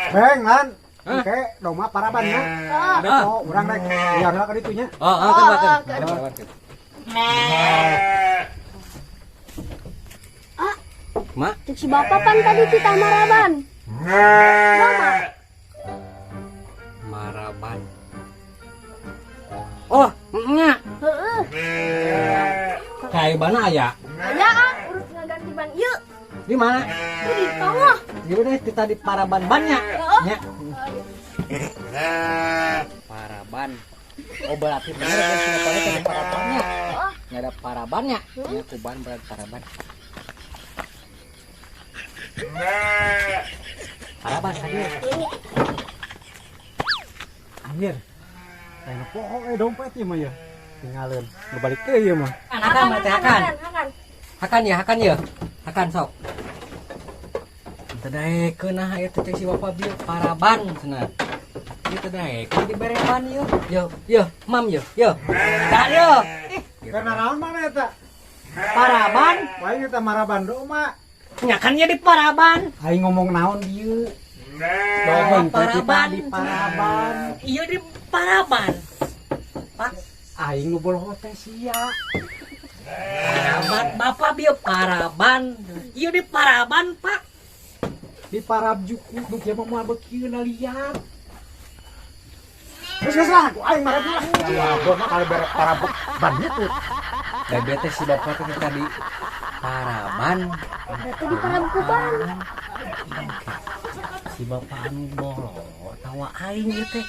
Beng, lan. Oke, doma parabannya. Oh, urang rek. Biar lah ka ditu nya. Paraban. Mak, Cek si bapak pan tadi kita maraban. Mama. maraban. Oh, nya. Kayak mana aya? Aya ah, urus ngaganti ban ieu. Di mana? Itu di tengah. Gimana kita di paraban banyak? Heeh. Nya. Paraban. Oh berarti benar ya sudah pada ada parabannya. Nggak ada parabannya. Nya kuban berarti paraban. Paraban tadi. Anjir. Kayak pohon dompet ieu mah ya. Tinggalin. Balik ke ieu mah. Akan mati akan. Hakan ya. Hakan sok. Tadae keunah aya teh si bapak bieu paraban cenah. Ieu tadae kan dibereban yeuh. Yo, mam yo. Da yo. Karena naon mana eta? Paraban. Paling eta maraban doma. Nya kan ya di paraban. Aing ngomong naon dieu. Doma Dompet kita paraban. di paraban. Iya di paraban. Pak, Aing nu boloh teh sia. paraban bapak bieu paraban. Iya di paraban, Pak. Di parab juku nu kieu mah moal beukieu na liat. Terus lah, aku aing marah dulu. Wah, gua mah kalau beres parab ban itu. Bebete si bapak teh tadi paraban. Itu di parab kuban. Si bapak anu bolo tawa aing ieu teh.